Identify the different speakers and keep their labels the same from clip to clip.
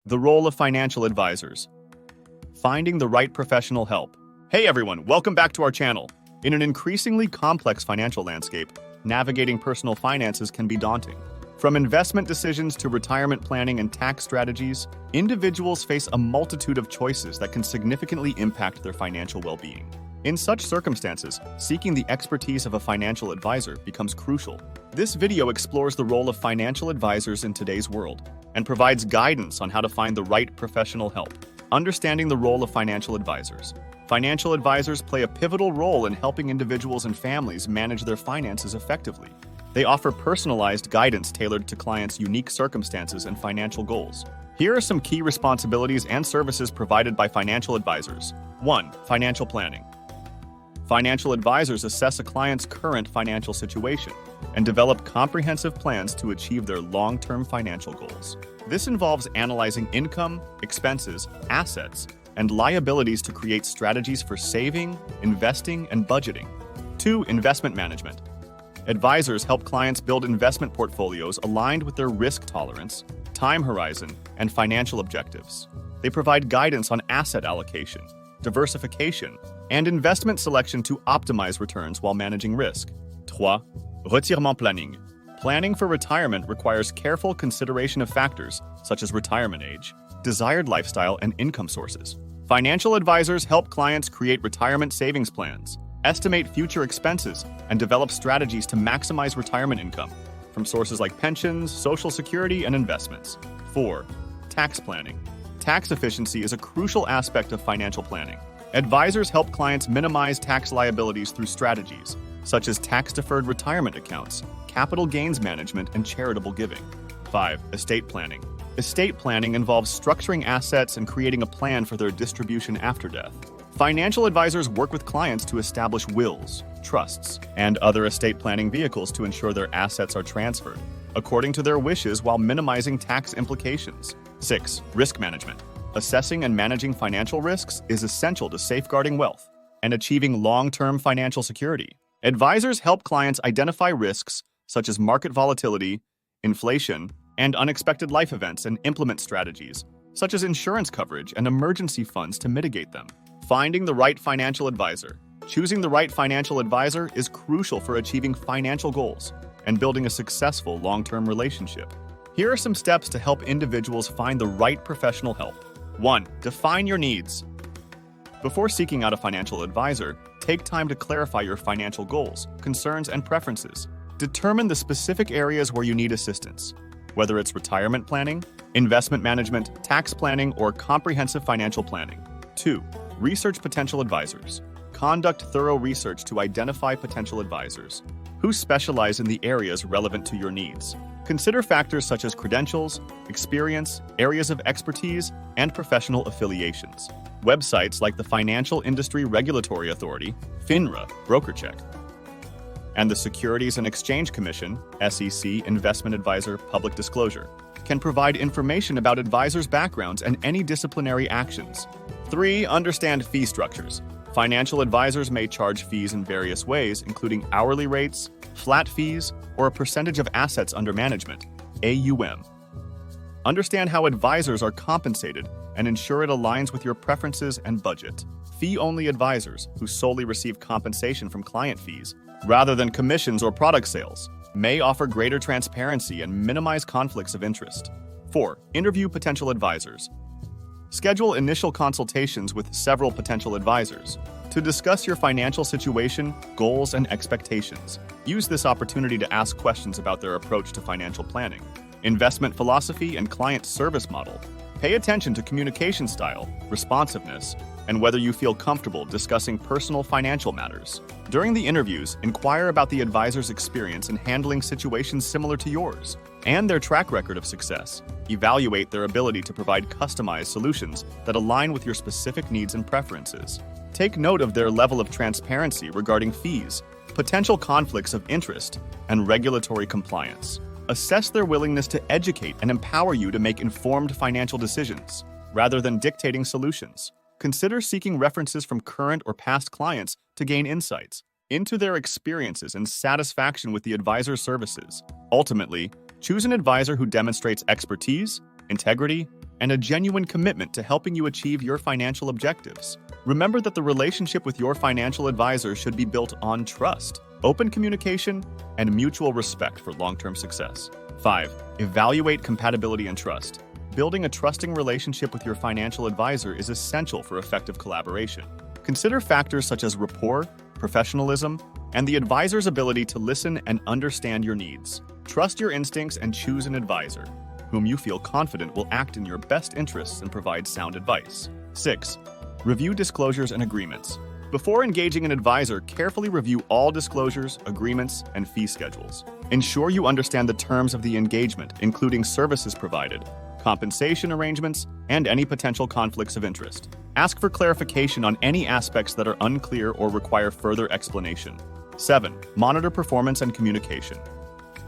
Speaker 1: The role of financial advisors. Finding the right professional help. Hey everyone, welcome back to our channel. In an increasingly complex financial landscape, navigating personal finances can be daunting. From investment decisions to retirement planning and tax strategies, individuals face a multitude of choices that can significantly impact their financial well-being. In such circumstances, seeking the expertise of a financial advisor becomes crucial. This video explores the role of financial advisors in today's world and provides guidance on how to find the right professional help. Understanding the role of financial advisors. Financial advisors play a pivotal role in helping individuals and families manage their finances effectively. They offer personalized guidance tailored to clients' unique circumstances and financial goals. Here are some key responsibilities and services provided by financial advisors. 1. Financial planning. Financial advisors assess a client's current financial situation and develop comprehensive plans to achieve their long-term financial goals. This involves analyzing income, expenses, assets, and liabilities to create strategies for saving, investing, and budgeting. 2. Investment management. Advisors help clients build investment portfolios aligned with their risk tolerance, time horizon, and financial objectives. They provide guidance on asset allocation, diversification, and investment selection to optimize returns while managing risk. 3. Retirement planning. Planning for retirement requires careful consideration of factors such as retirement age, desired lifestyle, and income sources. Financial advisors help clients create retirement savings plans, estimate future expenses, and develop strategies to maximize retirement income from sources like pensions, Social Security, and investments. 4. Tax planning. Tax efficiency is a crucial aspect of financial planning. Advisors help clients minimize tax liabilities through strategies such as tax-deferred retirement accounts, capital gains management, and charitable giving. 5. Estate planning. Estate planning involves structuring assets and creating a plan for their distribution after death. Financial advisors work with clients to establish wills, trusts, and other estate planning vehicles to ensure their assets are transferred according to their wishes while minimizing tax implications. 6. Risk management. Assessing and managing financial risks is essential to safeguarding wealth and achieving long-term financial security. Advisors help clients identify risks such as market volatility, inflation, and unexpected life events and implement strategies such as insurance coverage and emergency funds to mitigate them. Finding the right financial advisor. Choosing the right financial advisor is crucial for achieving financial goals and building a successful long-term relationship. Here are some steps to help individuals find the right professional help. 1. Define your needs. Before seeking out a financial advisor, take time to clarify your financial goals, concerns, and preferences. Determine the specific areas where you need assistance, whether it's retirement planning, investment management, tax planning, or comprehensive financial planning. 2. Research potential advisors. Conduct thorough research to identify potential advisors who specialize in the areas relevant to your needs. Consider factors such as credentials, experience, areas of expertise, and professional affiliations. Websites like the Financial Industry Regulatory Authority, FINRA, BrokerCheck, and the Securities and Exchange Commission, SEC, Investment Advisor, Public Disclosure, can provide information about advisors' backgrounds and any disciplinary actions. 3. Understand fee structures. Financial advisors may charge fees in various ways, including hourly rates, flat fees, or a percentage of assets under management, AUM. Understand how advisors are compensated and ensure it aligns with your preferences and budget. Fee-only advisors, who solely receive compensation from client fees, rather than commissions or product sales, may offer greater transparency and minimize conflicts of interest. 4. Interview potential advisors. Schedule initial consultations with several potential advisors to discuss your financial situation, goals, and expectations. Use this opportunity to ask questions about their approach to financial planning, investment philosophy, and client service model. Pay attention to communication style, responsiveness, and whether you feel comfortable discussing personal financial matters. During the interviews, inquire about the advisor's experience in handling situations similar to yours and their track record of success. Evaluate their ability to provide customized solutions that align with your specific needs and preferences. Take note of their level of transparency regarding fees, potential conflicts of interest, and regulatory compliance. Assess their willingness to educate and empower you to make informed financial decisions, rather than dictating solutions. Consider seeking references from current or past clients to gain insights into their experiences and satisfaction with the advisor's services. Ultimately, choose an advisor who demonstrates expertise, integrity, and a genuine commitment to helping you achieve your financial objectives. Remember that the relationship with your financial advisor should be built on trust, open communication, and mutual respect for long-term success. 5. Evaluate compatibility and trust. Building a trusting relationship with your financial advisor is essential for effective collaboration. Consider factors such as rapport, professionalism, and the advisor's ability to listen and understand your needs. Trust your instincts and choose an advisor whom you feel confident will act in your best interests and provide sound advice. 6. Review disclosures and agreements. Before engaging an advisor, carefully review all disclosures, agreements, and fee schedules. Ensure you understand the terms of the engagement, including services provided, compensation arrangements, and any potential conflicts of interest. Ask for clarification on any aspects that are unclear or require further explanation. 7. Monitor performance and communication.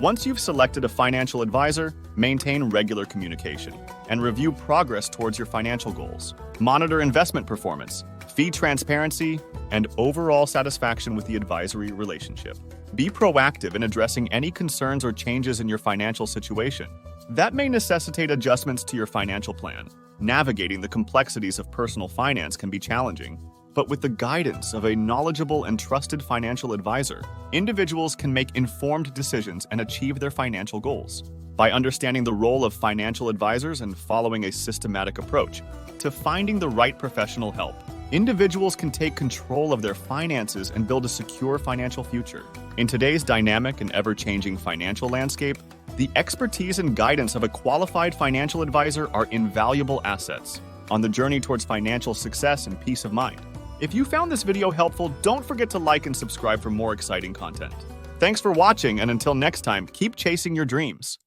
Speaker 1: Once you've selected a financial advisor, maintain regular communication and review progress towards your financial goals. Monitor investment performance, fee transparency, and overall satisfaction with the advisory relationship. Be proactive in addressing any concerns or changes in your financial situation that may necessitate adjustments to your financial plan. Navigating the complexities of personal finance can be challenging, but with the guidance of a knowledgeable and trusted financial advisor, individuals can make informed decisions and achieve their financial goals. By understanding the role of financial advisors and following a systematic approach to finding the right professional help, individuals can take control of their finances and build a secure financial future. In today's dynamic and ever-changing financial landscape, the expertise and guidance of a qualified financial advisor are invaluable assets on the journey towards financial success and peace of mind. If you found this video helpful, don't forget to like and subscribe for more exciting content. Thanks for watching, and until next time, keep chasing your dreams.